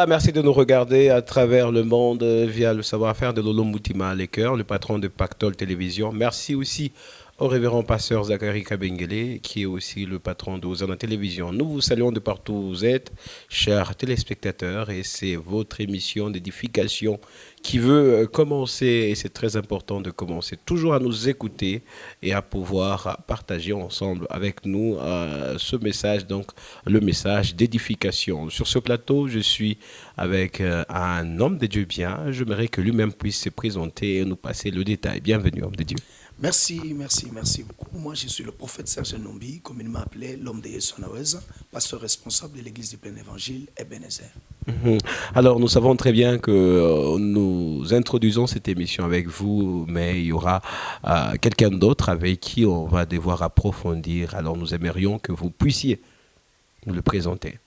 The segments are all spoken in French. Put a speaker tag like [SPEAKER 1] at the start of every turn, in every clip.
[SPEAKER 1] Voilà, merci de nous regarder à travers le monde via le savoir-faire de Lolo Moutima Leker, le patron de Pactol Télévision. Merci aussi au révérend pasteur Zachary Kabengele, qui est aussi le patron de Hosanna Télévision. Nous vous saluons de partout où vous êtes, chers téléspectateurs, et c'est votre émission d'édification qui veut commencer, et c'est très important de commencer toujours à nous écouter et à pouvoir partager ensemble avec nous ce message, donc le message d'édification. Sur ce plateau, je suis avec un homme de Dieu bien. J'aimerais que lui-même puisse se présenter et nous passer le détail. Bienvenue, homme de Dieu.
[SPEAKER 2] Merci beaucoup. Moi, je suis le prophète Serge Nombi, comme il m'a appelé, l'homme de Yesonaweza, pasteur responsable de l'église du plein évangile, Ebenezer.
[SPEAKER 1] Alors, nous savons très bien que nous introduisons cette émission avec vous, mais il y aura quelqu'un d'autre avec qui on va devoir approfondir. Alors, nous aimerions que vous puissiez nous le présenter.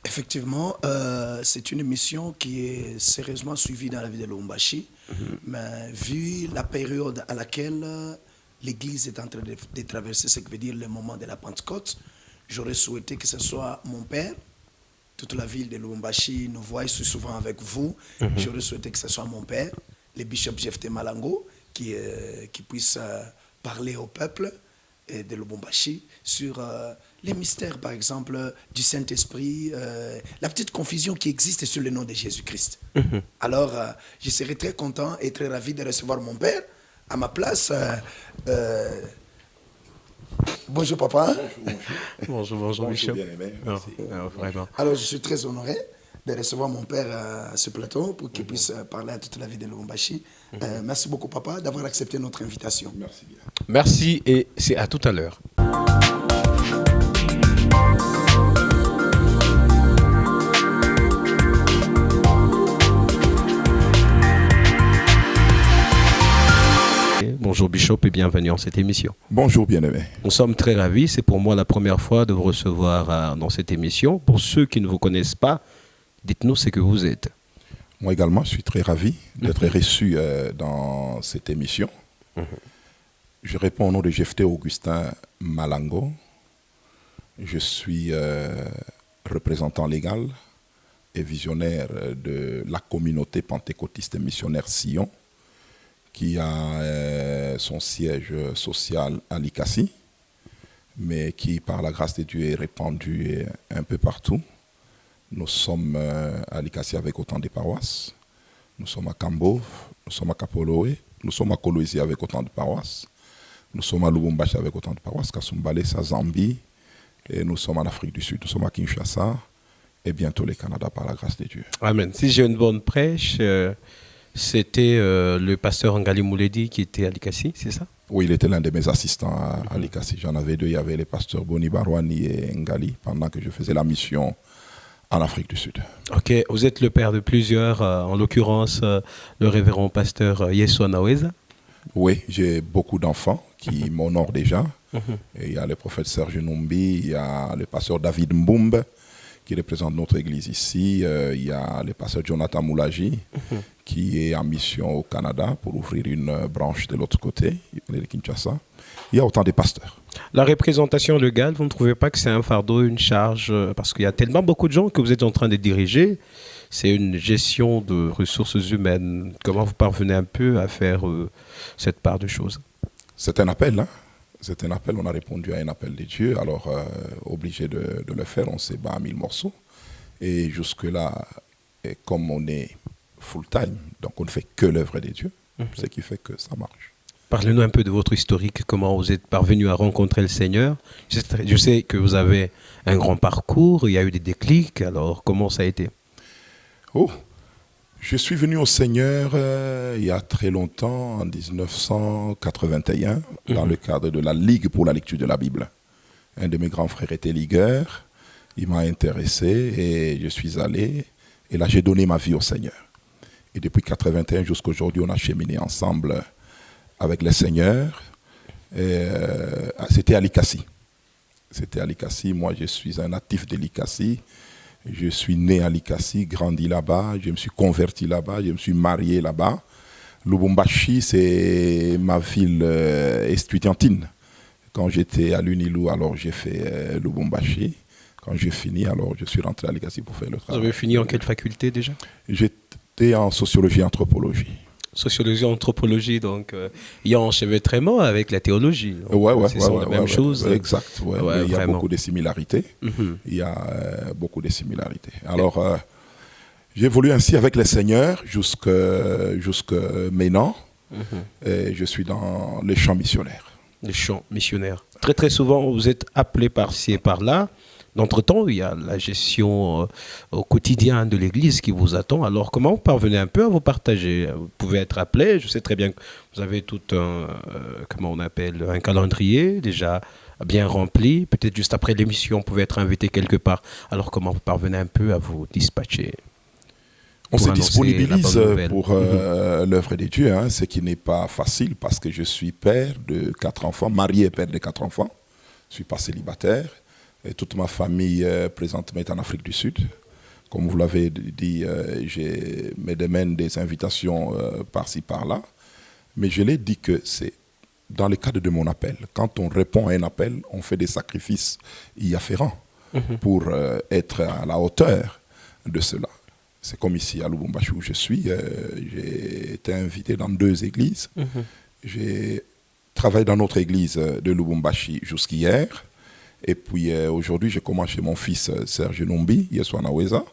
[SPEAKER 2] Effectivement, c'est une émission qui est sérieusement suivie dans la vie de Lubumbashi, mais vu la période à laquelle l'Église est en train de traverser, ce qui veut dire le moment de la Pentecôte, j'aurais souhaité que ce soit mon père, toute la ville de Lubumbashi nous voit souvent avec vous, j'aurais souhaité que ce soit mon père, le bishop Jephté Malango, qui puisse parler au peuple de Lubumbashi sur les mystères, par exemple, du Saint-Esprit, la petite confusion qui existe sur le nom de Jésus-Christ. Alors, je serais très content et très ravi de recevoir mon père à ma place. Bonjour, papa.
[SPEAKER 1] Bonjour, Bishop.
[SPEAKER 2] Vraiment. Alors, je suis très honoré de recevoir mon père à ce plateau pour qu'il puisse parler à toute la vie de Lubumbashi. Merci beaucoup, papa, d'avoir accepté notre invitation.
[SPEAKER 3] Merci bien.
[SPEAKER 1] Merci et c'est à tout à l'heure. Bonjour Bishop et bienvenue dans cette émission.
[SPEAKER 3] Bonjour bien-aimé.
[SPEAKER 1] Nous sommes très ravis, c'est pour moi la première fois de vous recevoir dans cette émission. Pour ceux qui ne vous connaissent pas, dites-nous ce que vous êtes.
[SPEAKER 3] Moi également, je suis très ravi d'être reçu dans cette émission. Je réponds au nom de Jephté Augustin Malango. Je suis représentant légal et visionnaire de la communauté pentecôtiste et missionnaire Sion, qui a son siège social à Likasi, mais qui, par la grâce de Dieu, est répandu un peu partout. Nous sommes à Likasi avec autant de paroisses. Nous sommes à Kambov, nous sommes à Kapoloé, nous sommes à Kolwezi avec autant de paroisses. Nous sommes à Lubumbashi avec autant de paroisses, Kasumbalé, Zambie, et nous sommes en Afrique du Sud, nous sommes à Kinshasa, et bientôt le Canada par la grâce de Dieu.
[SPEAKER 1] Amen. Si j'ai une bonne prêche, c'était le pasteur Ngali Mouledi qui était à Likasi, c'est ça?
[SPEAKER 3] Oui, il était l'un de mes assistants à Likasi. J'en avais deux, il y avait les pasteurs Boni Barouani et Ngali, pendant que je faisais la mission en Afrique du Sud.
[SPEAKER 1] Ok, vous êtes le père de plusieurs, en l'occurrence le révérend pasteur Yesua Naweza.
[SPEAKER 3] Oui, j'ai beaucoup d'enfants qui m'honorent déjà. Et il y a le prophète Serge Nombi, il y a le pasteur David Mboumbe qui représente notre église ici. Il y a le pasteur Jonathan Moulaji qui est en mission au Canada pour ouvrir une branche de l'autre côté, de Kinshasa. Il y a autant de pasteurs.
[SPEAKER 1] La représentation légale, vous ne trouvez pas que c'est un fardeau, une charge, parce qu'il y a tellement beaucoup de gens que vous êtes en train de diriger. C'est une gestion de ressources humaines. Comment vous parvenez un peu à faire cette part de choses?
[SPEAKER 3] C'est un appel, hein? C'est un appel, on a répondu à un appel de Dieu, alors obligé de le faire, on s'est battu à 1000 morceaux. Et jusque-là, comme on est full-time, donc on ne fait que l'œuvre de Dieu, ce qui fait que ça marche.
[SPEAKER 1] Parlez-nous un peu de votre historique, comment vous êtes parvenu à rencontrer le Seigneur. Je sais que vous avez un grand parcours, il y a eu des déclics, alors comment ça a été?
[SPEAKER 3] Je suis venu au Seigneur il y a très longtemps, en 1981, dans le cadre de la Ligue pour la lecture de la Bible. Un de mes grands frères était ligueur, il m'a intéressé et je suis allé, et là j'ai donné ma vie au Seigneur. Et depuis 1981 jusqu'à aujourd'hui, on a cheminé ensemble avec le Seigneur. C'était à Likasi. C'était à Likasi, moi je suis un natif de Likasi. Je suis né à Likasi, grandi là-bas, je me suis converti là-bas, je me suis marié là-bas. Lubumbashi, c'est ma ville estudiantine. Quand j'étais à l'Unilou, alors j'ai fait Lubumbashi. Quand j'ai fini, alors je suis rentré à l'IGACI pour faire le
[SPEAKER 1] Vous
[SPEAKER 3] travail.
[SPEAKER 1] avez fini en quelle faculté déjà?
[SPEAKER 3] J'étais en sociologie et anthropologie.
[SPEAKER 1] Sociologie, anthropologie, donc il y a un enchevêtrement avec la théologie. C'est la même chose.
[SPEAKER 3] Exact. Il y a
[SPEAKER 1] vraiment
[SPEAKER 3] beaucoup de similarités. Il y a beaucoup de similarités. Alors, j'ai évolué ainsi avec les seigneurs jusque maintenant. Et je suis dans les champs missionnaires.
[SPEAKER 1] Les champs missionnaires. Très très souvent, vous êtes appelé par-ci et par-là. D'entre-temps, il y a la gestion au quotidien de l'Église qui vous attend. Alors, comment vous parvenez un peu à vous partager? Vous pouvez être appelé. Je sais très bien que vous avez tout un, comment on appelle, un calendrier déjà bien rempli. Peut-être juste après l'émission, vous pouvez être invité quelque part. Alors, comment vous parvenez un peu à vous dispatcher?
[SPEAKER 3] On se disponibilise pour l'œuvre de Dieu, hein, ce qui n'est pas facile parce que je suis père de 4 enfants, marié et père de 4 enfants. Je ne suis pas célibataire. Et toute ma famille présentement est en Afrique du Sud. Comme vous l'avez dit, j'ai mes domaines des invitations par-ci, par-là. Mais je l'ai dit que c'est dans le cadre de mon appel. Quand on répond à un appel, on fait des sacrifices y afférents pour être à la hauteur de cela. C'est comme ici à Lubumbashi où je suis. J'ai été invité dans 2 églises. J'ai travaillé dans notre église de Lubumbashi jusqu'hier. Et puis aujourd'hui, je commence chez mon fils Serge Numbi, Yeswana Weza,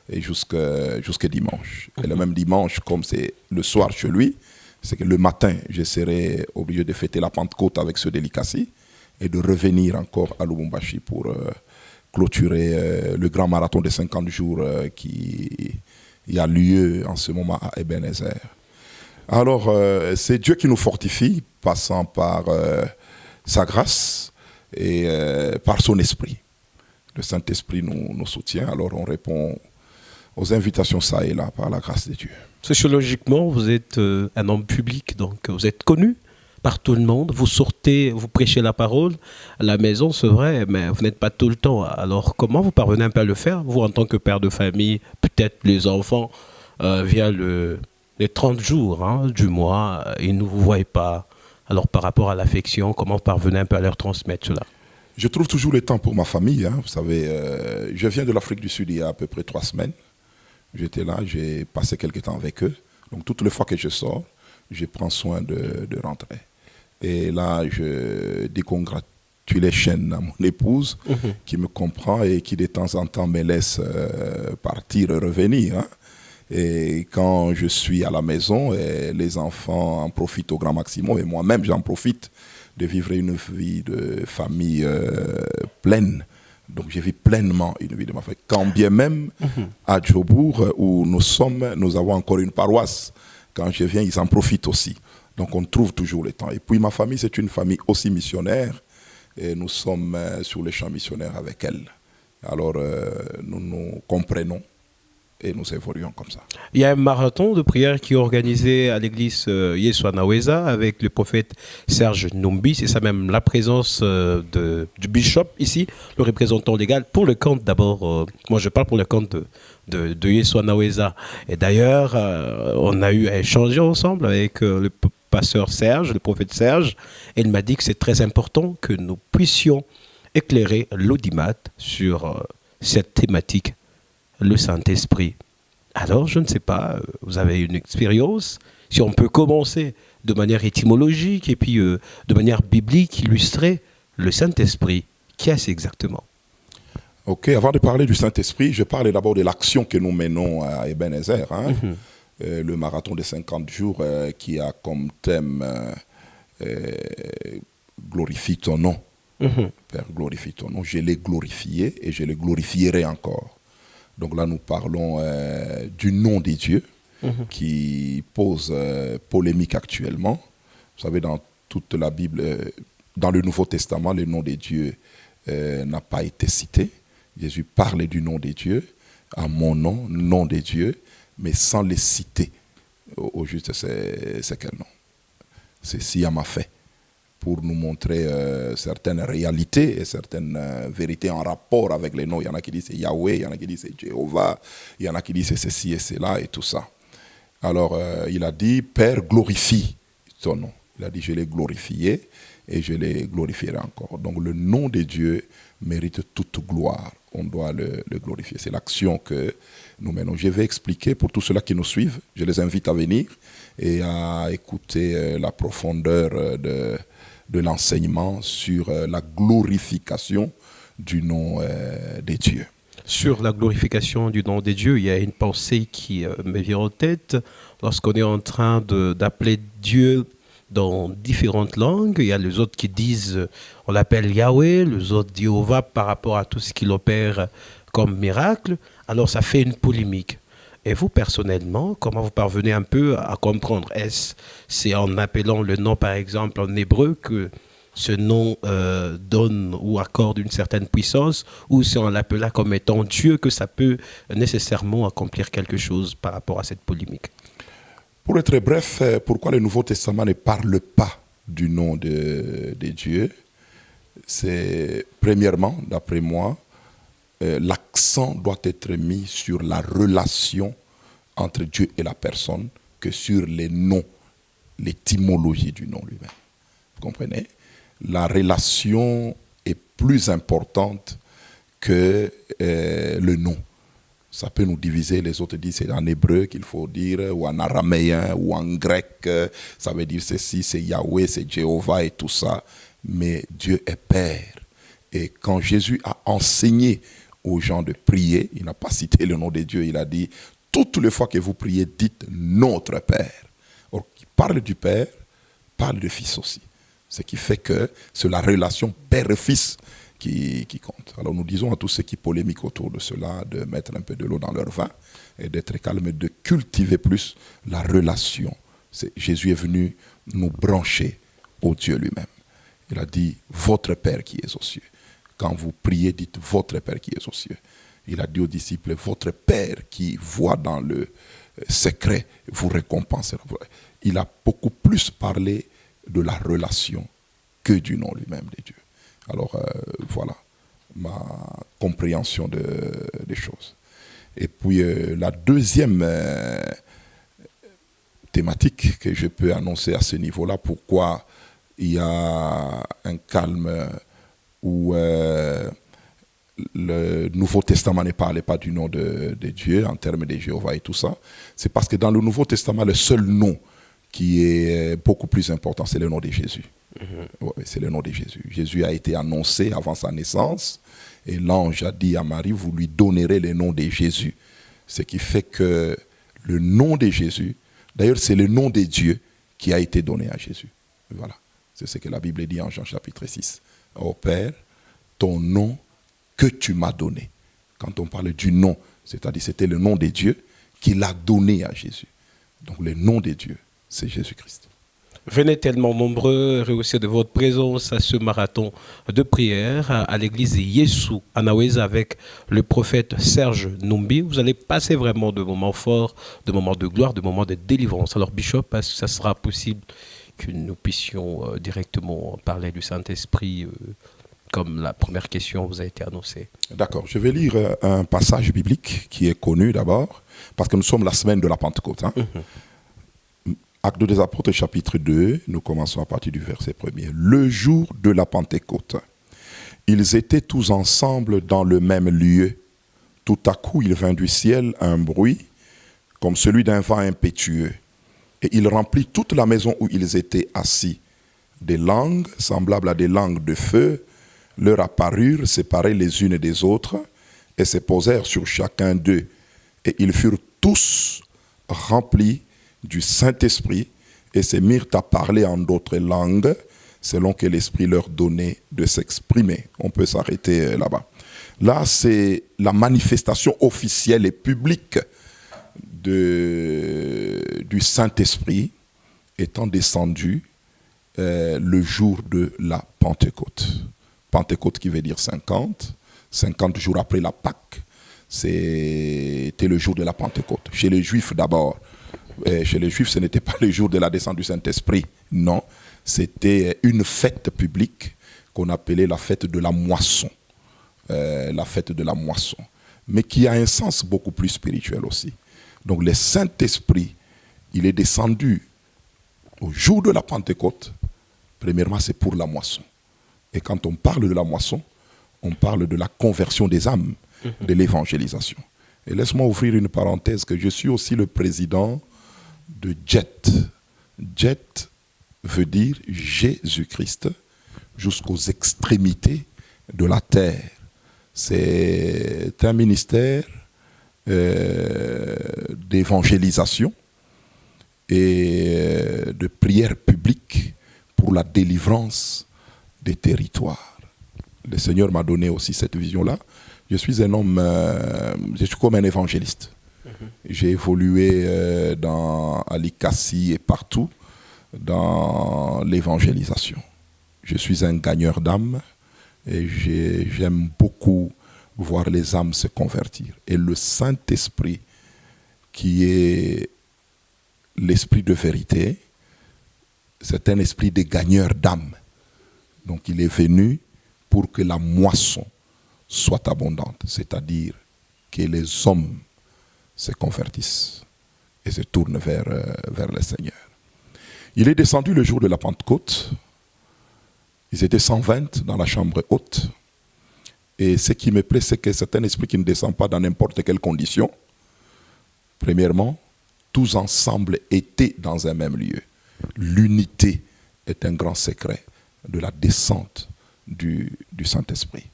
[SPEAKER 3] et jusqu'à dimanche. Et le même dimanche, comme c'est le soir chez lui, c'est que le matin, je serai obligé de fêter la Pentecôte avec ceux de l'IGACI et de revenir encore à Lubumbashi pour clôturer le grand marathon de 50 jours qui a lieu en ce moment à Ebenezer. Alors, c'est Dieu qui nous fortifie, passant par sa grâce et par son esprit. Le Saint-Esprit nous soutient, alors on répond aux invitations ça et là par la grâce de Dieu.
[SPEAKER 1] Sociologiquement, vous êtes un homme public, donc vous êtes connu par tout le monde. Vous sortez, vous prêchez la parole à la maison, c'est vrai, mais vous n'êtes pas tout le temps. Alors comment vous parvenez un peu à le faire, vous en tant que père de famille, peut-être les enfants, via les 30 jours du mois, ils ne vous voient pas. Alors par rapport à l'affection, comment vous parvenez un peu à leur transmettre cela?
[SPEAKER 3] Je trouve toujours le temps pour ma famille. Vous savez, je viens de l'Afrique du Sud il y a à peu près 3 semaines. J'étais là, j'ai passé quelques temps avec eux. Donc toutes les fois que je sors, je prends soin de rentrer. Et là, je dis congratulations à mon épouse qui me comprend et qui de temps en temps me laisse partir et revenir. Et quand je suis à la maison, les enfants en profitent au grand maximum et moi-même j'en profite de vivre une vie de famille pleine. Donc je vis pleinement une vie de ma famille. Quand bien même à Djobourg où nous avons encore une paroisse. Quand je viens, ils en profitent aussi. Donc on trouve toujours le temps. Et puis ma famille, c'est une famille aussi missionnaire. Et nous sommes sur les champs missionnaires avec elle. Alors nous nous comprenons. Et nous évoluons comme ça.
[SPEAKER 1] Il y a un marathon de prière qui est organisé à l'église Yeswana Weza avec le prophète Serge Numbi. C'est ça même la présence du bishop ici, le représentant légal pour le camp d'abord. Moi je parle pour le camp de Yeswana Weza. Et d'ailleurs, on a eu à échanger ensemble avec le pasteur Serge, le prophète Serge. Et il m'a dit que c'est très important que nous puissions éclairer l'audimat sur cette thématique. Le Saint-Esprit. Alors, je ne sais pas, vous avez une expérience, si on peut commencer de manière étymologique et puis de manière biblique, illustrer le Saint-Esprit. Qu'est-ce exactement?
[SPEAKER 3] Ok, avant de parler du Saint-Esprit, je parle d'abord de l'action que nous menons à Ebenezer, le marathon de 50 jours qui a comme thème glorifie ton nom. Père, glorifie ton nom. Je l'ai glorifié et je le glorifierai encore. Donc là, nous parlons du nom des dieux qui pose polémique actuellement. Vous savez, dans toute la Bible, dans le Nouveau Testament, le nom des dieux n'a pas été cité. Jésus parlait du nom des dieux, à mon nom, nom des dieux, mais sans les citer. Au juste, c'est quel nom? C'est Siyama fait. Pour nous montrer certaines réalités et certaines vérités en rapport avec les noms. Il y en a qui disent c'est Yahweh, il y en a qui disent c'est Jéhovah, il y en a qui disent c'est ceci et cela et tout ça. Alors, il a dit, Père, glorifie ton nom. Il a dit, je l'ai glorifié et je les glorifierai encore. Donc le nom de Dieu mérite toute gloire. On doit le glorifier. C'est l'action que nous menons. Je vais expliquer pour tous ceux-là qui nous suivent. Je les invite à venir et à écouter la profondeur de l'enseignement sur la glorification du nom de Dieu.
[SPEAKER 1] Sur la glorification du nom de Dieu, il y a une pensée qui me vient en tête lorsqu'on est en train d'appeler Dieu dans différentes langues. Il y a les autres qui disent, on l'appelle Yahweh, les autres Jéhovah par rapport à tout ce qu'il opère comme miracle. Alors ça fait une polémique. Et vous, personnellement, comment vous parvenez un peu à comprendre? Est-ce c'est en appelant le nom, par exemple, en hébreu que ce nom donne ou accorde une certaine puissance, ou c'est en l'appelant comme étant Dieu que ça peut nécessairement accomplir quelque chose par rapport à cette polémique?
[SPEAKER 3] Pour être bref, pourquoi le Nouveau Testament ne parle pas du nom de Dieu? C'est premièrement, d'après moi, l'accent doit être mis sur la relation entre Dieu et la personne que sur les noms, l'étymologie du nom lui-même. Vous comprenez? La relation est plus importante que le nom. Ça peut nous diviser, les autres disent c'est en hébreu qu'il faut dire, ou en araméen, ou en grec, ça veut dire ceci, c'est Yahweh, c'est Jéhovah et tout ça. Mais Dieu est Père. Et quand Jésus a enseigné aux gens de prier, il n'a pas cité le nom de Dieu, il a dit, toutes les fois que vous priez, dites notre Père. Or, qui parle du Père, parle du Fils aussi. Ce qui fait que c'est la relation père-fils qui compte. Alors nous disons à tous ceux qui polémiquent autour de cela de mettre un peu de l'eau dans leur vin et d'être calme et de cultiver plus la relation. Jésus est venu nous brancher au Dieu lui-même. Il a dit « Votre Père qui est aux cieux ». Quand vous priez, dites « Votre Père qui est aux cieux ». Il a dit aux disciples « Votre Père qui voit dans le secret vous récompensera ». Il a beaucoup plus parlé de la relation que du nom lui-même de Dieu. Alors voilà ma compréhension des choses. Et puis la deuxième thématique que je peux annoncer à ce niveau-là, pourquoi il y a un calme où le Nouveau Testament ne parlait pas du nom de Dieu en termes de Jéhovah et tout ça, c'est parce que dans le Nouveau Testament, le seul nom qui est beaucoup plus important, c'est le nom de Jésus. Ouais, c'est le nom de Jésus. Jésus a été annoncé avant sa naissance et l'ange a dit à Marie, vous lui donnerez le nom de Jésus. Ce qui fait que le nom de Jésus, d'ailleurs c'est le nom de Dieu qui a été donné à Jésus. Voilà, c'est ce que la Bible dit en Jean chapitre 6. Ô Père, ton nom que tu m'as donné. Quand on parle du nom, c'est-à-dire c'était le nom de Dieu qu'il a donné à Jésus. Donc le nom de Dieu, c'est Jésus-Christ.
[SPEAKER 1] Venez tellement nombreux, rehaussés de votre présence à ce marathon de prière à l'église Yesu à Naweza avec le prophète Serge Numbi. Vous allez passer vraiment de moments forts, de moments de gloire, de moments de délivrance. Alors Bishop, est-ce que ça sera possible que nous puissions directement parler du Saint-Esprit comme la première question vous a été annoncée?
[SPEAKER 3] D'accord, je vais lire un passage biblique qui est connu d'abord, parce que nous sommes la semaine de la Pentecôte. Hein? Actes des Apôtres, chapitre 2, nous commençons à partir du verset 1er. Le jour de la Pentecôte, ils étaient tous ensemble dans le même lieu. Tout à coup, il vint du ciel un bruit, comme celui d'un vent impétueux. Et il remplit toute la maison où ils étaient assis. Des langues, semblables à des langues de feu, leur apparurent, séparées les unes des autres, et se posèrent sur chacun d'eux. Et ils furent tous remplis du Saint-Esprit et se mirent à parler en d'autres langues selon que l'Esprit leur donnait de s'exprimer. On peut s'arrêter là-bas. Là, c'est la manifestation officielle et publique du Saint-Esprit étant descendu le jour de la Pentecôte. Pentecôte qui veut dire 50 jours après la Pâque. C'était le jour de la Pentecôte. Chez les Juifs d'abord, chez les Juifs, ce n'était pas le jour de la descente du Saint-Esprit. Non, c'était une fête publique qu'on appelait la fête de la moisson. La fête de la moisson. Mais qui a un sens beaucoup plus spirituel aussi. Donc le Saint-Esprit, il est descendu Au jour de la Pentecôte, premièrement, c'est pour la moisson. Et quand on parle de la moisson, on parle de la conversion des âmes, de l'évangélisation. Et laisse-moi ouvrir une parenthèse que je suis aussi le président de JET. JET veut dire Jésus-Christ jusqu'aux extrémités de la terre. C'est un ministère d'évangélisation et de prière publique pour la délivrance des territoires. Le Seigneur m'a donné aussi cette vision-là. Je suis un homme, je suis comme un évangéliste. J'ai évolué à l'ICACI et partout dans l'évangélisation. Je suis un gagneur d'âmes et j'aime beaucoup voir les âmes se convertir. Et le Saint-Esprit, qui est l'esprit de vérité, c'est un esprit de gagneur d'âmes. Donc il est venu pour que la moisson soit abondante, c'est-à-dire que les hommes se convertissent et se tournent vers le Seigneur. Il est descendu le jour de la Pentecôte. Ils étaient 120 dans la chambre haute. Et ce qui me plaît, c'est que c'est un esprit qui ne descend pas dans n'importe quelle condition. Premièrement, tous ensemble étaient dans un même lieu. L'unité est un grand secret de la descente du Saint-Esprit.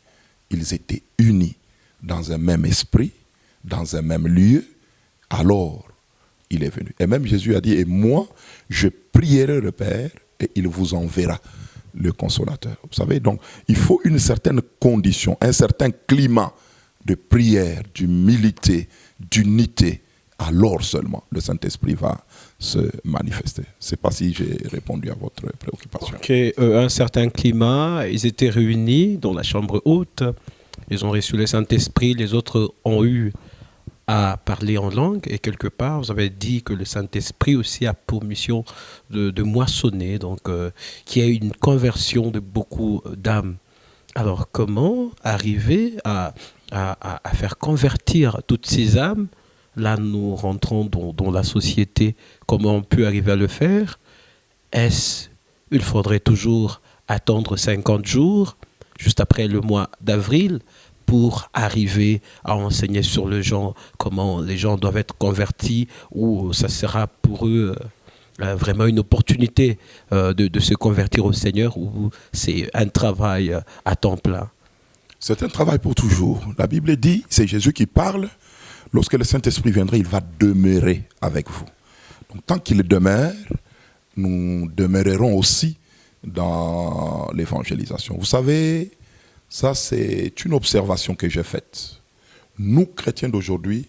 [SPEAKER 3] Ils étaient unis dans un même esprit, dans un même lieu, alors il est venu. Et même Jésus a dit, et moi, je prierai le Père et il vous enverra le Consolateur. Vous savez, donc, il faut une certaine condition, un certain climat de prière, d'humilité, d'unité. Alors seulement, le Saint-Esprit va se manifester. Je ne sais pas si j'ai répondu à votre préoccupation.
[SPEAKER 1] Ok, un certain climat, ils étaient réunis dans la chambre haute, ils ont reçu le Saint-Esprit, les autres ont eu à parler en langue, et quelque part, vous avez dit que le Saint-Esprit aussi a pour mission de moissonner, donc qu'il y a une conversion de beaucoup d'âmes. Alors, comment arriver à faire convertir toutes ces âmes? Là, nous rentrons dans la société. Comment on peut arriver à le faire? Il faudrait toujours attendre 50 jours, juste après le mois d'avril, pour arriver à enseigner sur le genre, comment les gens doivent être convertis, ou ça sera pour eux vraiment une opportunité de se convertir au Seigneur, ou c'est un travail à temps plein?
[SPEAKER 3] C'est un travail pour toujours. La Bible dit, c'est Jésus qui parle, lorsque le Saint-Esprit viendra, il va demeurer avec vous. Donc tant qu'il demeure, nous demeurerons aussi dans l'évangélisation. Vous savez, ça c'est une observation que j'ai faite. Nous, chrétiens d'aujourd'hui,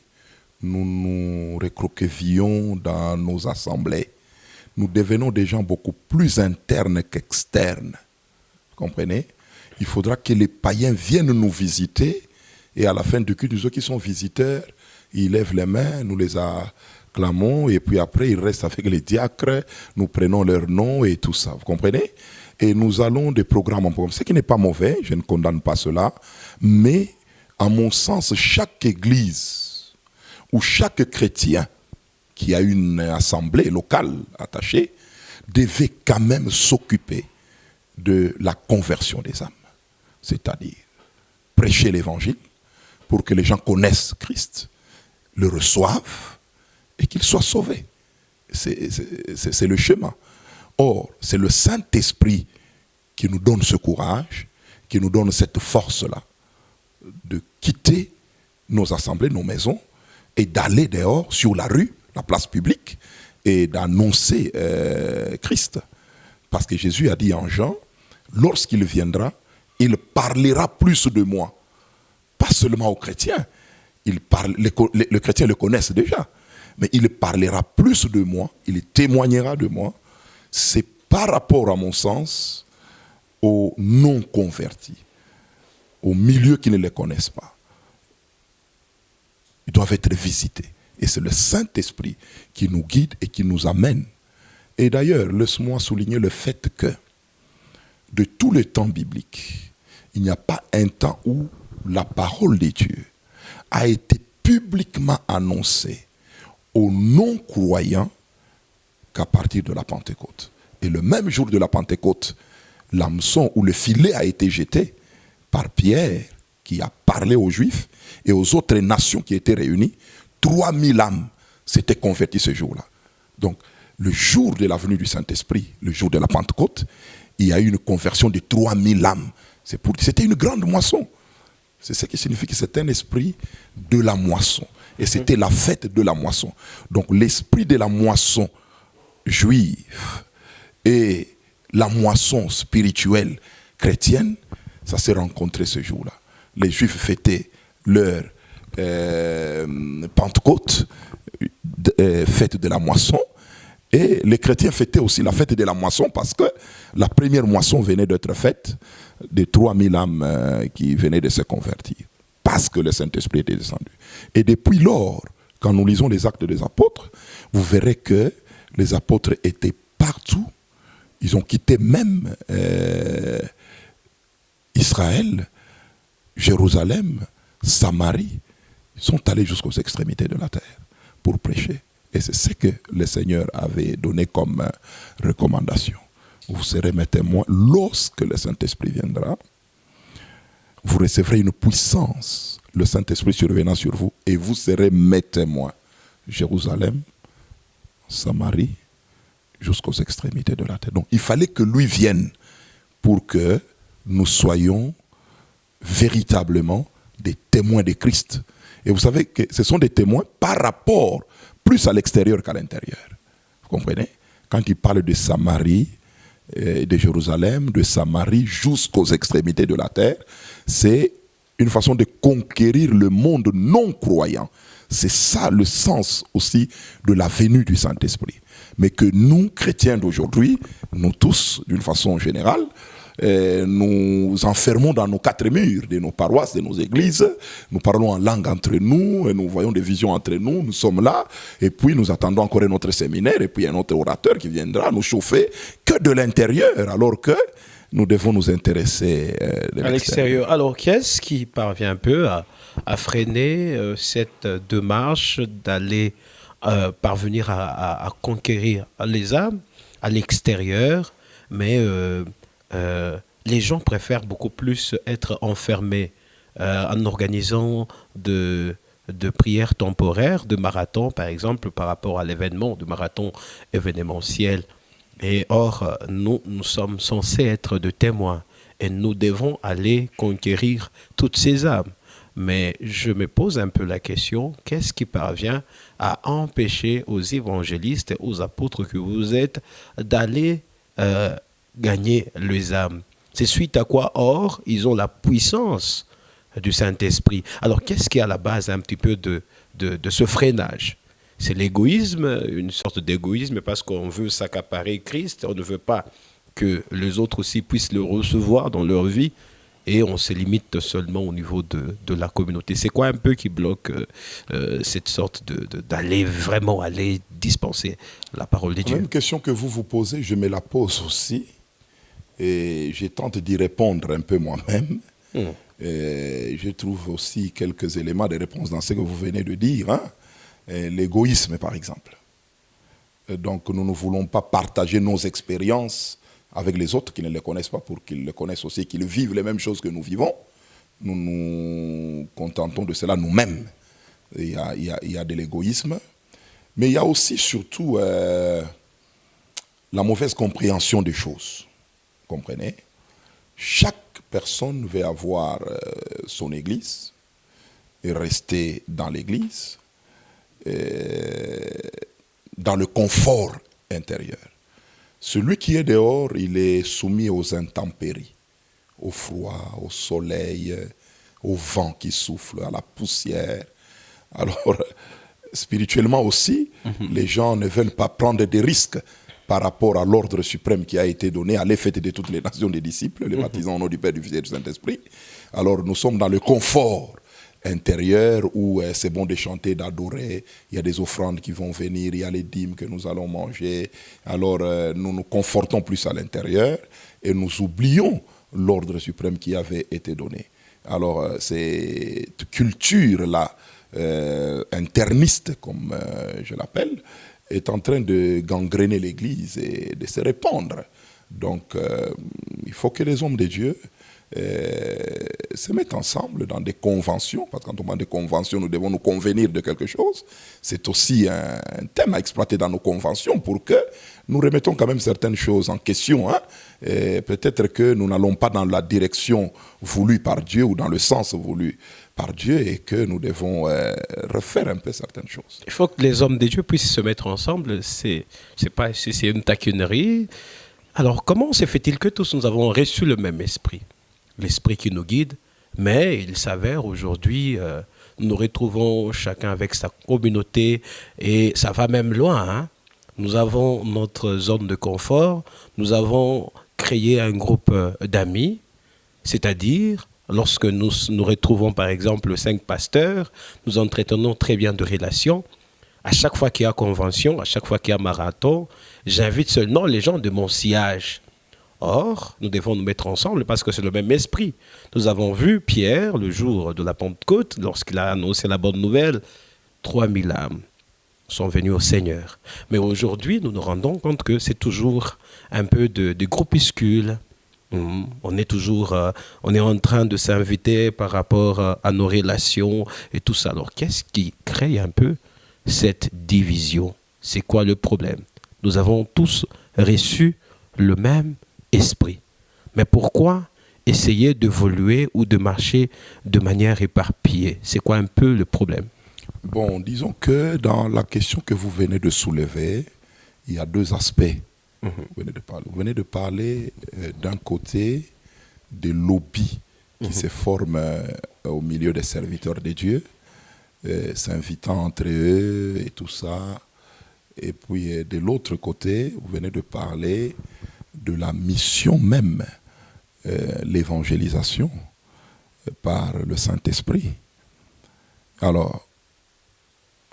[SPEAKER 3] nous nous recroquevillons dans nos assemblées. Nous devenons des gens beaucoup plus internes qu'externes. Vous comprenez? Il faudra que les païens viennent nous visiter et à la fin du culte, ceux qui sont visiteurs, ils lèvent les mains, nous les acclamons et puis après ils restent avec les diacres, nous prenons leur nom et tout ça. Vous comprenez? Et nous allons de programme en programme. Ce qui n'est pas mauvais, je ne condamne pas cela, mais à mon sens, chaque église ou chaque chrétien qui a une assemblée locale attachée devait quand même s'occuper de la conversion des âmes. C'est-à-dire prêcher l'évangile pour que les gens connaissent Christ, le reçoivent et qu'ils soient sauvés. C'est le chemin. Or, c'est le Saint-Esprit qui nous donne ce courage, qui nous donne cette force-là de quitter nos assemblées, nos maisons et d'aller dehors sur la rue, la place publique et d'annoncer Christ. Parce que Jésus a dit en Jean, lorsqu'il viendra, il parlera plus de moi. Pas seulement aux chrétiens. Les chrétiens le connaissent déjà. Mais il parlera plus de moi, il témoignera de moi. C'est par rapport, à mon sens, aux non-convertis, aux milieux qui ne les connaissent pas. Ils doivent être visités. Et c'est le Saint-Esprit qui nous guide et qui nous amène. Et d'ailleurs, laisse-moi souligner le fait que, de tous les temps bibliques, il n'y a pas un temps où la parole de Dieu a été publiquement annoncée aux non-croyants qu'à partir de la Pentecôte. Et le même jour de la Pentecôte, l'hameçon ou le filet a été jeté par Pierre, qui a parlé aux Juifs et aux autres nations qui étaient réunies. 3000 âmes s'étaient converties ce jour-là. Donc, le jour de la venue du Saint-Esprit, le jour de la Pentecôte, il y a eu une conversion de 3000 âmes. C'était une grande moisson. C'est ce qui signifie que c'est un esprit de la moisson. Et c'était la fête de la moisson. Donc, l'esprit de la moisson juive et la moisson spirituelle chrétienne, ça s'est rencontré ce jour-là. Les Juifs fêtaient leur Pentecôte, fête de la moisson, et les chrétiens fêtaient aussi la fête de la moisson parce que la première moisson venait d'être faite de 3000 âmes qui venaient de se convertir, parce que le Saint-Esprit était descendu. Et depuis lors, quand nous lisons les Actes des Apôtres, vous verrez que les apôtres étaient partout. Ils ont quitté même Israël, Jérusalem, Samarie. Ils sont allés jusqu'aux extrémités de la terre pour prêcher. Et c'est ce que le Seigneur avait donné comme recommandation. Vous serez mes témoins lorsque le Saint-Esprit viendra. Vous recevrez une puissance, le Saint-Esprit survenant sur vous, et vous serez mes témoins. Jérusalem, Samarie, jusqu'aux extrémités de la terre. Donc il fallait que lui vienne pour que nous soyons véritablement des témoins de Christ. Et vous savez que ce sont des témoins par rapport plus à l'extérieur qu'à l'intérieur. Vous comprenez? Quand il parle de Samarie, de Jérusalem, de Samarie jusqu'aux extrémités de la terre, c'est une façon de conquérir le monde non croyant. C'est ça le sens aussi de la venue du Saint-Esprit. Mais que nous, chrétiens d'aujourd'hui, nous tous, d'une façon générale, nous enfermons dans nos quatre murs de nos paroisses, de nos églises, nous parlons en langue entre nous, et nous voyons des visions entre nous, nous sommes là, et puis nous attendons encore un autre séminaire, et puis un autre orateur qui viendra nous chauffer que de l'intérieur, alors que nous devons nous intéresser de
[SPEAKER 1] l'extérieur. Alors, qu'est-ce qui parvient un peu à freiner cette démarche d'aller parvenir à conquérir les âmes à l'extérieur, mais les gens préfèrent beaucoup plus être enfermés en organisant de prières temporaires, de marathons par exemple, par rapport à l'événement, de marathons événementiels. Et or, nous sommes censés être de témoins et nous devons aller conquérir toutes ces âmes. Mais je me pose un peu la question, qu'est-ce qui parvient à empêcher aux évangélistes et aux apôtres que vous êtes d'aller gagner les âmes? C'est suite à quoi, or, ils ont la puissance du Saint-Esprit. Alors, qu'est-ce qui est à la base un petit peu de ce freinage? C'est l'égoïsme, une sorte d'égoïsme, parce qu'on veut s'accaparer Christ, on ne veut pas que les autres aussi puissent le recevoir dans leur vie, et on se limite seulement au niveau de la communauté. C'est quoi un peu qui bloque cette sorte d'aller vraiment aller dispenser la parole de Dieu?
[SPEAKER 3] La même question que vous vous posez, je me la pose aussi, et je tente d'y répondre un peu moi-même. Et je trouve aussi quelques éléments de réponse dans ce que vous venez de dire, hein. L'égoïsme, par exemple. Donc, nous ne voulons pas partager nos expériences avec les autres qui ne les connaissent pas pour qu'ils le connaissent aussi, qu'ils vivent les mêmes choses que nous vivons. Nous nous contentons de cela nous-mêmes. Il y a de l'égoïsme, mais il y a aussi, surtout, la mauvaise compréhension des choses. Vous comprenez? Chaque personne veut avoir son église et rester dans l'église, dans le confort intérieur. Celui qui est dehors, il est soumis aux intempéries, au froid, au soleil, au vent qui souffle, à la poussière. Alors, spirituellement aussi, les gens ne veulent pas prendre des risques par rapport à l'ordre suprême qui a été donné à l'effet de toutes les nations des disciples, les baptisants au nom du Père, du Fils et du Saint-Esprit. Alors, nous sommes dans le confort intérieur où c'est bon de chanter, d'adorer, il y a des offrandes qui vont venir, il y a les dîmes que nous allons manger. Alors nous nous confortons plus à l'intérieur et nous oublions l'ordre suprême qui avait été donné. Alors cette culture-là, interniste comme je l'appelle, est en train de gangréner l'Église et de se répandre. Donc, il faut que les hommes de Dieu se mettent ensemble dans des conventions, parce que quand on parle de conventions, nous devons nous convenir de quelque chose. C'est aussi un thème à exploiter dans nos conventions pour que nous remettons quand même certaines choses en question. Hein. Peut-être que nous n'allons pas dans la direction voulue par Dieu ou dans le sens voulu par Dieu et que nous devons refaire un peu certaines choses.
[SPEAKER 1] Il faut que les hommes de Dieu puissent se mettre ensemble. C'est une taquinerie. Alors, comment se fait-il que tous nous avons reçu le même esprit, l'esprit qui nous guide, mais il s'avère aujourd'hui, nous nous retrouvons chacun avec sa communauté et ça va même loin. Hein. Nous avons notre zone de confort, nous avons créé un groupe d'amis, c'est-à-dire lorsque nous nous retrouvons par exemple 5 pasteurs, nous entretenons très bien de relations. À chaque fois qu'il y a convention, à chaque fois qu'il y a marathon, j'invite seulement les gens de mon sillage. Or, nous devons nous mettre ensemble parce que c'est le même esprit. Nous avons vu Pierre, le jour de la Pentecôte, lorsqu'il a annoncé la bonne nouvelle, 3000 âmes sont venues au Seigneur. Mais aujourd'hui, nous nous rendons compte que c'est toujours un peu de groupuscule. On est toujours on est en train de s'inviter par rapport à nos relations et tout ça. Alors, qu'est-ce qui crée un peu cette division? C'est quoi le problème? Nous avons tous reçu le même esprit. Mais pourquoi essayer d'évoluer ou de marcher de manière éparpillée? C'est quoi un peu le problème?
[SPEAKER 3] Bon, disons que dans la question que vous venez de soulever, il y a 2 aspects. Vous venez de parler d'un côté des lobbies qui se forment au milieu des serviteurs de Dieu, s'invitant entre eux et tout ça. Et puis de l'autre côté, vous venez de parler de la mission même, l'évangélisation par le Saint-Esprit. Alors,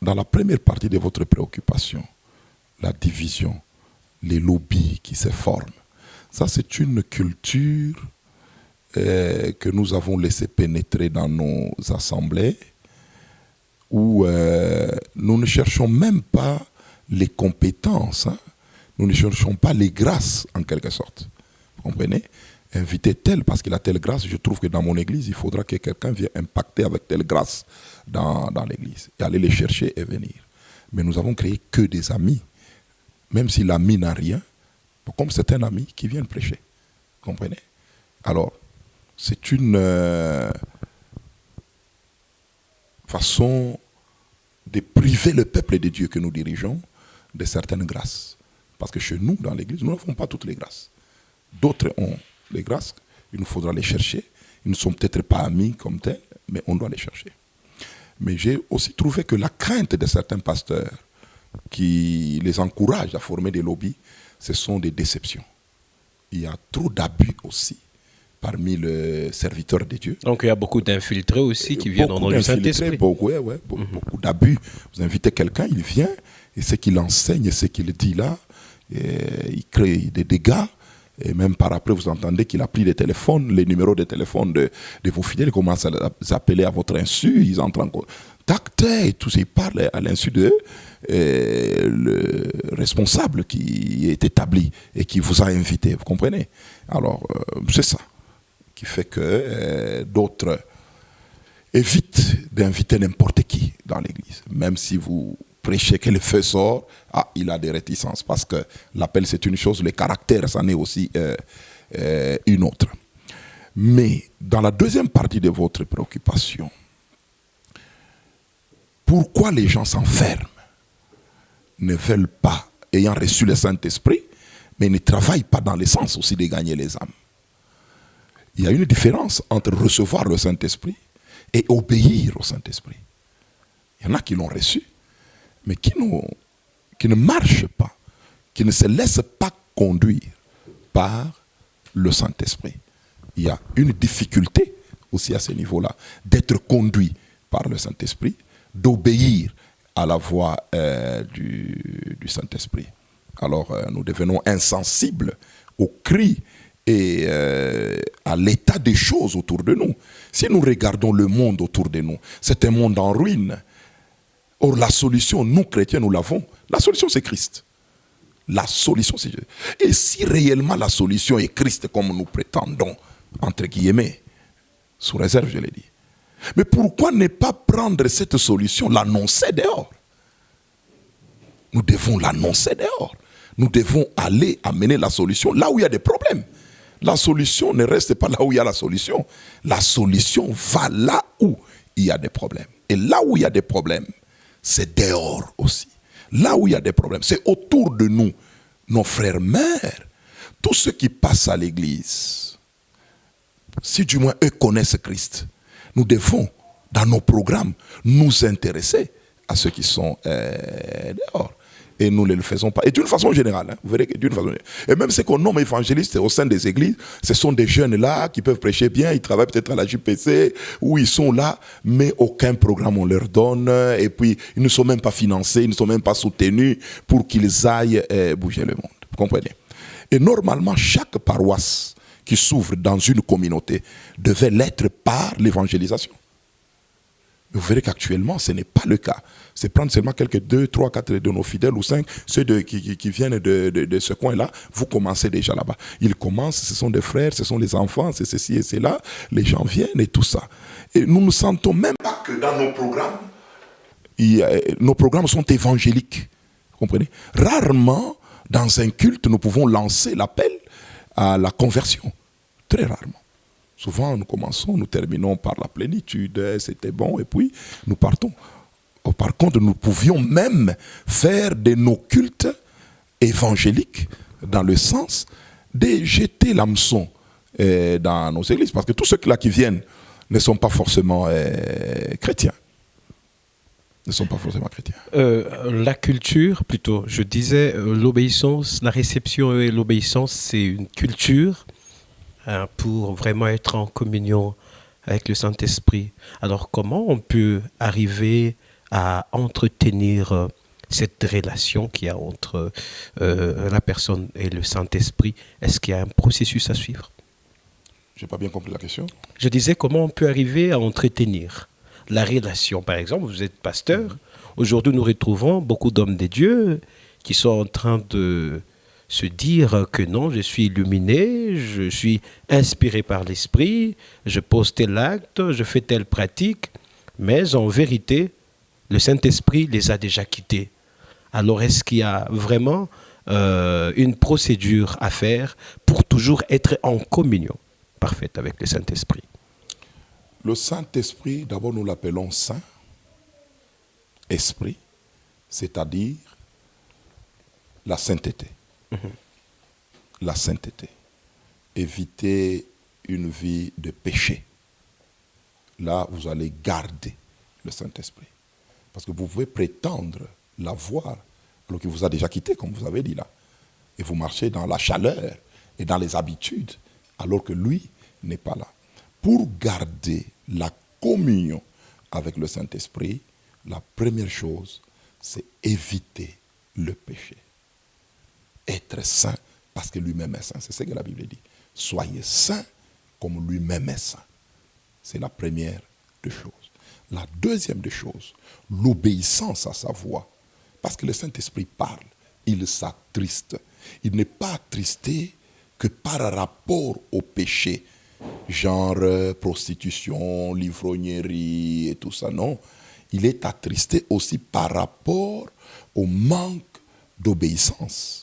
[SPEAKER 3] dans la première partie de votre préoccupation, la division, les lobbies qui se forment, ça c'est une culture que nous avons laissé pénétrer dans nos assemblées, où nous ne cherchons même pas les compétences, hein. Nous ne cherchons pas les grâces en quelque sorte. Vous comprenez? Inviter tel parce qu'il a telle grâce, je trouve que dans mon église, il faudra que quelqu'un vienne impacter avec telle grâce dans l'église et aller les chercher et venir. Mais nous avons créé que des amis, même si l'ami n'a rien, comme c'est un ami qui vient prêcher. Vous comprenez? Alors, c'est une façon de priver le peuple de Dieu que nous dirigeons de certaines grâces. Parce que chez nous, dans l'église, nous n'avons pas toutes les grâces. D'autres ont les grâces, il nous faudra les chercher. Ils ne sont peut-être pas amis comme tels, mais on doit les chercher. Mais j'ai aussi trouvé que la crainte de certains pasteurs qui les encouragent à former des lobbies, ce sont des déceptions. Il y a trop d'abus aussi parmi les serviteurs de Dieu.
[SPEAKER 1] Donc il y a beaucoup d'infiltrés aussi qui viennent dans le Saint-Esprit.
[SPEAKER 3] Beaucoup d'abus. Vous invitez quelqu'un, il vient, et ce qu'il enseigne, ce qu'il dit là, il crée des dégâts. Et même par après, vous entendez qu'il a pris les téléphones, les numéros de téléphone de vos fidèles, il commence à les appeler à votre insu, ils entrent en contact, et tous ils parlent à l'insu de le responsable qui est établi et qui vous a invité, vous comprenez? Alors, c'est ça qui fait que d'autres évitent d'inviter n'importe qui dans l'église, même si vous prêcher que le feu sort, il a des réticences, parce que l'appel c'est une chose, le caractère c'en est aussi une autre. Mais dans la deuxième partie de votre préoccupation, pourquoi les gens s'enferment, ne veulent pas, ayant reçu le Saint-Esprit, mais ne travaillent pas dans le sens aussi de gagner les âmes? Il y a une différence entre recevoir le Saint-Esprit et obéir au Saint-Esprit. Il y en a qui l'ont reçu, mais qui ne marchent pas, qui ne se laissent pas conduire par le Saint-Esprit. Il y a une difficulté aussi à ce niveau-là, d'être conduit par le Saint-Esprit, d'obéir à la voix du Saint-Esprit. Alors nous devenons insensibles aux cris et à l'état des choses autour de nous. Si nous regardons le monde autour de nous, c'est un monde en ruine. Or, la solution, nous chrétiens, nous l'avons. La solution, c'est Christ. La solution, c'est Jésus. Et si réellement la solution est Christ, comme nous prétendons, entre guillemets, sous réserve, je l'ai dit, mais pourquoi ne pas prendre cette solution, l'annoncer dehors? Nous devons l'annoncer dehors. Nous devons aller amener la solution là où il y a des problèmes. La solution ne reste pas là où il y a la solution. La solution va là où il y a des problèmes. Et là où il y a des problèmes, c'est dehors aussi. Là où il y a des problèmes, c'est autour de nous. Nos frères, mères, tous ceux qui passent à l'église, si du moins eux connaissent Christ, nous devons, dans nos programmes, nous intéresser à ceux qui sont dehors. Et nous ne le faisons pas. Et d'une façon générale, hein, vous verrez que d'une façon générale. Et même ceux qu'on nomme évangélistes au sein des églises, ce sont des jeunes là qui peuvent prêcher bien, ils travaillent peut-être à la JPC, où ils sont là, mais aucun programme on leur donne, et puis ils ne sont même pas financés, ils ne sont même pas soutenus pour qu'ils aillent bouger le monde. Vous comprenez? Et normalement, chaque paroisse qui s'ouvre dans une communauté devait l'être par l'évangélisation. Vous verrez qu'actuellement, ce n'est pas le cas. C'est prendre seulement quelques 2, 3, 4 de nos fidèles ou 5, ceux qui viennent de ce coin-là, vous commencez déjà là-bas. Ils commencent, ce sont des frères, ce sont les enfants, c'est ceci et cela, les gens viennent et tout ça. Et nous ne sentons même pas que dans nos programmes sont évangéliques. Vous comprenez? Rarement, dans un culte, nous pouvons lancer l'appel à la conversion. Très rarement. Souvent, nous commençons, nous terminons par la plénitude, c'était bon, et puis nous partons. Par contre, nous pouvions même faire de nos cultes évangéliques dans le sens de jeter l'hameçon dans nos églises. Parce que tous ceux-là qui viennent ne sont pas forcément chrétiens. Ne sont pas forcément chrétiens.
[SPEAKER 1] La culture, plutôt, je disais, l'obéissance, la réception et l'obéissance, c'est une culture pour vraiment être en communion avec le Saint-Esprit. Alors, comment on peut arriver à entretenir cette relation qu'il y a entre la personne et le Saint-Esprit? Est-ce qu'il y a un processus à suivre?
[SPEAKER 3] Je n'ai pas bien compris la question.
[SPEAKER 1] Je disais, comment on peut arriver à entretenir la relation? Par exemple, vous êtes pasteur. Aujourd'hui, nous retrouvons beaucoup d'hommes de Dieu qui sont en train de se dire que non, je suis illuminé, je suis inspiré par l'Esprit, je pose tel acte, je fais telle pratique, mais en vérité, le Saint-Esprit les a déjà quittés. Alors, est-ce qu'il y a vraiment une procédure à faire pour toujours être en communion parfaite avec le Saint-Esprit?
[SPEAKER 3] Le Saint-Esprit, d'abord nous l'appelons Saint, Esprit, c'est-à-dire la sainteté. La sainteté. Éviter une vie de péché. Là, vous allez garder le Saint-Esprit. Parce que vous pouvez prétendre l'avoir alors qu'il vous a déjà quitté, comme vous avez dit là. Et vous marchez dans la chaleur et dans les habitudes alors que lui n'est pas là. Pour garder la communion avec le Saint-Esprit, la première chose, c'est éviter le péché. Être saint parce que lui-même est saint. C'est ce que la Bible dit. Soyez saints comme lui-même est saint. C'est la première des choses. La deuxième des choses, l'obéissance à sa voix. Parce que le Saint-Esprit parle, il s'attriste. Il n'est pas attristé que par rapport au péché, genre prostitution, l'ivrognerie et tout ça, non. Il est attristé aussi par rapport au manque d'obéissance.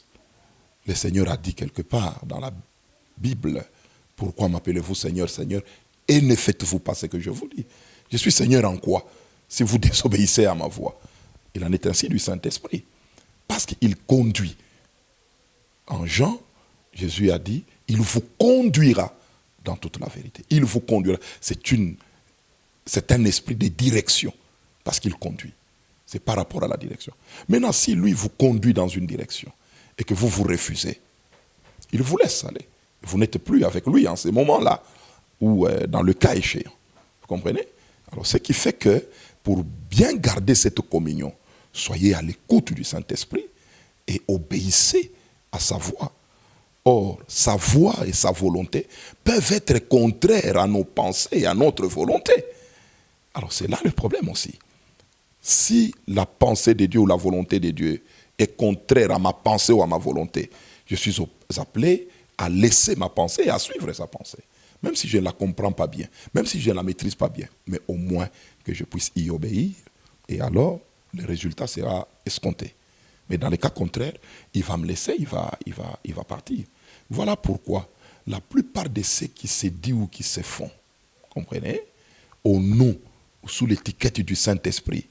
[SPEAKER 3] Le Seigneur a dit quelque part dans la Bible, « Pourquoi m'appelez-vous Seigneur, Seigneur, et ne faites-vous pas ce que je vous dis ?» Je suis Seigneur en quoi? Si vous désobéissez à ma voix. Il en est ainsi du Saint-Esprit. Parce qu'il conduit. En Jean, Jésus a dit, « Il vous conduira dans toute la vérité. » Il vous conduira. C'est un esprit de direction. Parce qu'il conduit. C'est par rapport à la direction. Maintenant, si lui vous conduit dans une direction, et que vous vous refusez, il vous laisse aller. Vous n'êtes plus avec lui en ces moments-là, ou dans le cas échéant. Vous comprenez? Alors, ce qui fait que, pour bien garder cette communion, soyez à l'écoute du Saint-Esprit et obéissez à sa voix. Or, sa voix et sa volonté peuvent être contraires à nos pensées et à notre volonté. Alors, c'est là le problème aussi. Si la pensée de Dieu ou la volonté de Dieu est contraire à ma pensée ou à ma volonté, je suis appelé à laisser ma pensée et à suivre sa pensée. Même si je ne la comprends pas bien, même si je ne la maîtrise pas bien, mais au moins que je puisse y obéir, et alors le résultat sera escompté. Mais dans les cas contraires, il va me laisser, il va partir. Voilà pourquoi la plupart de ceux qui se disent ou qui se font, comprenez, au nom ou sous l'étiquette du Saint-Esprit,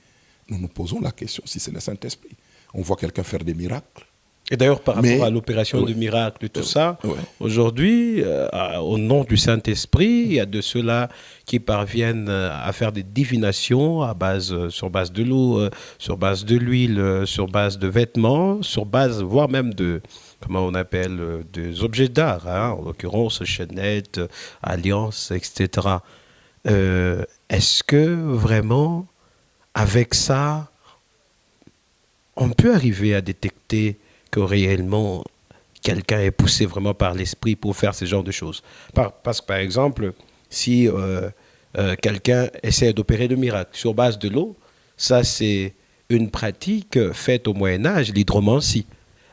[SPEAKER 3] nous nous posons la question si c'est le Saint-Esprit. On voit quelqu'un faire des miracles.
[SPEAKER 1] Et d'ailleurs, par rapport à l'opération de miracle et tout ça, aujourd'hui, au nom du Saint-Esprit, il y a de ceux-là qui parviennent à faire des divinations sur base de l'eau, sur base de l'huile, sur base de vêtements, sur base, voire même de, comment on appelle, des objets d'art, hein, en l'occurrence chaînettes, alliances, etc. Est-ce que vraiment, avec ça, on peut arriver à détecter que réellement quelqu'un est poussé vraiment par l'esprit pour faire ce genre de choses? Parce que par exemple, si quelqu'un essaie d'opérer de miracles sur base de l'eau, ça c'est une pratique faite au Moyen-Âge, l'hydromancie.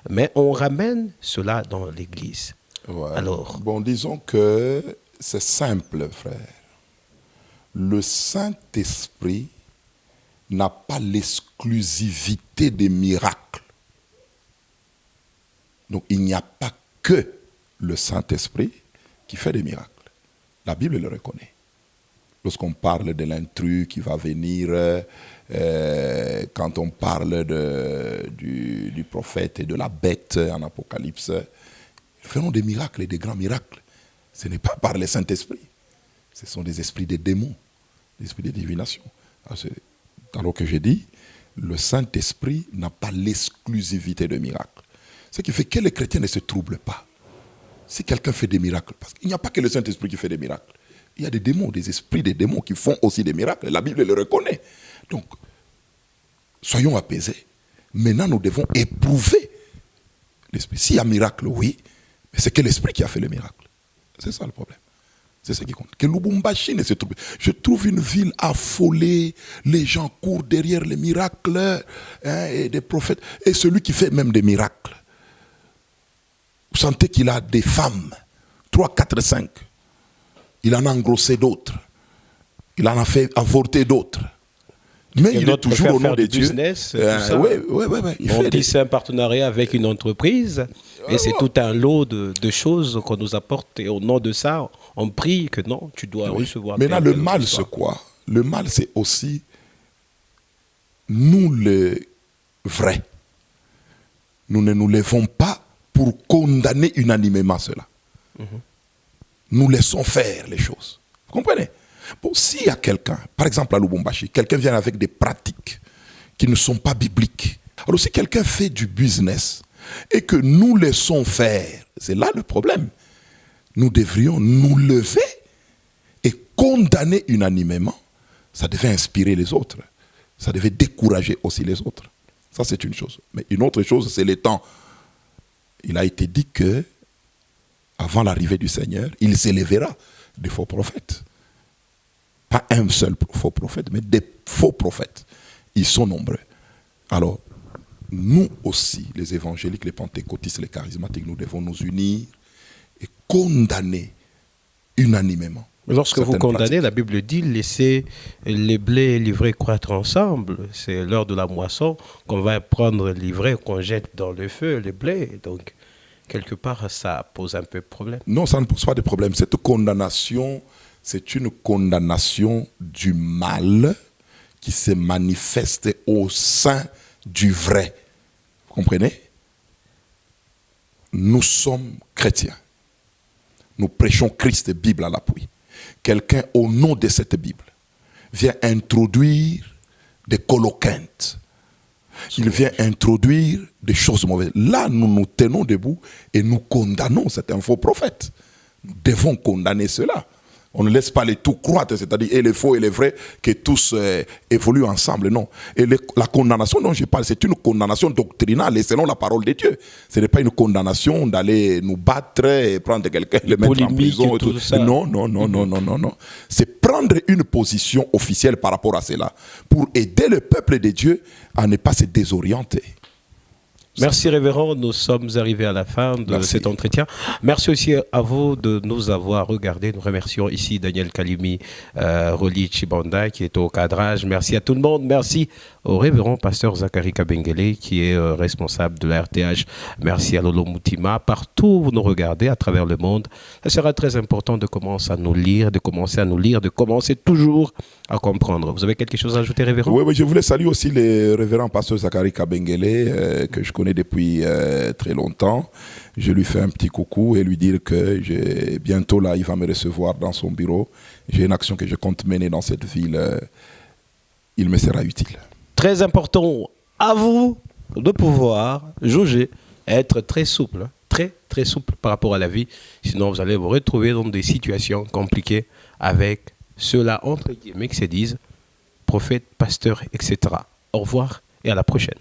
[SPEAKER 1] Mais on ramène cela dans l'Église.
[SPEAKER 3] Ouais.
[SPEAKER 1] Alors,
[SPEAKER 3] bon, disons que c'est simple, frère. Le Saint-Esprit n'a pas l'exclusivité des miracles. Donc, il n'y a pas que le Saint-Esprit qui fait des miracles. La Bible le reconnaît. Lorsqu'on parle de l'intrus qui va venir, quand on parle du prophète et de la bête en Apocalypse, ils feront des miracles et des grands miracles. Ce n'est pas par le Saint-Esprit. Ce sont des esprits de démons, des esprits de divination. Alors que j'ai dit, le Saint-Esprit n'a pas l'exclusivité de miracles. Ce qui fait que les chrétiens ne se troublent pas. Si quelqu'un fait des miracles, parce qu'il n'y a pas que le Saint-Esprit qui fait des miracles. Il y a des démons, des esprits des démons qui font aussi des miracles. La Bible le reconnaît. Donc, soyons apaisés. Maintenant, nous devons éprouver l'esprit. S'il y a miracle, oui, mais c'est que l'esprit qui a fait le miracle. C'est ça le problème. C'est ce qui compte. Que Lubumbashi ne se trouve. Je trouve une ville affolée. Les gens courent derrière les miracles et des prophètes. Et celui qui fait même des miracles, vous sentez qu'il a des femmes, 3, 4, 5. Il en a engrossé d'autres. Il en a fait avorter d'autres. Mais il est toujours au nom de Dieu.
[SPEAKER 1] Business,
[SPEAKER 3] On
[SPEAKER 1] tisse un partenariat avec une entreprise et c'est tout un lot de choses qu'on nous apporte. Et au nom de ça, on prie que non, tu dois recevoir.
[SPEAKER 3] Maintenant, le mal, c'est quoi? Le mal, c'est aussi nous, les vrais. Nous ne nous levons pas pour condamner unanimement cela. Nous laissons faire les choses. Vous comprenez? Bon, s'il y a quelqu'un, par exemple à Lubumbashi, quelqu'un vient avec des pratiques qui ne sont pas bibliques. Alors si quelqu'un fait du business et que nous laissons faire, c'est là le problème. Nous devrions nous lever et condamner unanimement. Ça devait inspirer les autres. Ça devait décourager aussi les autres. Ça, c'est une chose. Mais une autre chose, c'est les temps. Il a été dit que, avant l'arrivée du Seigneur, il s'élèvera des faux prophètes. Pas un seul faux prophète, mais des faux prophètes. Ils sont nombreux. Alors, nous aussi, les évangéliques, les pentecôtistes, les charismatiques, nous devons nous unir et condamner unanimement.
[SPEAKER 1] Lorsque vous condamnez, la Bible dit laissez les blés et l'ivraie croître ensemble. C'est l'heure de la moisson qu'on va prendre l'ivraie, qu'on jette dans le feu, les blés. Donc, quelque part, ça pose un peu de problème.
[SPEAKER 3] Non, ça ne pose pas de problème. Cette condamnation, c'est une condamnation du mal qui se manifeste au sein du vrai. Vous comprenez? Nous sommes chrétiens. Nous prêchons Christ et Bible à l'appui. Quelqu'un, au nom de cette Bible, vient introduire des coloquintes. Il vient introduire des choses mauvaises. Là, nous nous tenons debout et nous condamnons. C'est un faux prophète. Nous devons condamner cela. On ne laisse pas les tout croître, c'est-à-dire et les faux et les vrais, que tous évoluent ensemble, non. Et la condamnation dont je parle, c'est une condamnation doctrinale et selon la parole de Dieu. Ce n'est pas une condamnation d'aller nous battre et prendre quelqu'un, le mettre en prison. Et tout. Non, non, non, non, non, non, non. C'est prendre une position officielle par rapport à cela pour aider le peuple de Dieu à ne pas se désorienter.
[SPEAKER 1] Merci révérend, nous sommes arrivés à la fin de cet entretien. Merci aussi à vous de nous avoir regardés. Nous remercions ici Daniel Kalimi, Roli Chibanda qui est au cadrage. Merci à tout le monde. Merci au révérend pasteur Zachary Kabengele qui est responsable de la RTH. Merci à Lolo Moutima. Partout où vous nous regardez à travers le monde, ça sera très important de commencer à nous lire, de commencer toujours à comprendre. Vous avez quelque chose à ajouter, révérend?
[SPEAKER 3] Oui, je voulais saluer aussi le révérend pasteur Zachary Kabengele que je connais depuis très longtemps. Je lui fais un petit coucou et lui dire que bientôt là, il va me recevoir dans son bureau. J'ai une action que je compte mener dans cette ville. Il me sera utile.
[SPEAKER 1] Très important à vous de pouvoir jauger, être très souple, très souple par rapport à la vie. Sinon, vous allez vous retrouver dans des situations compliquées avec ceux-là, entre guillemets, qui se disent prophètes, pasteurs, etc. Au revoir et à la prochaine.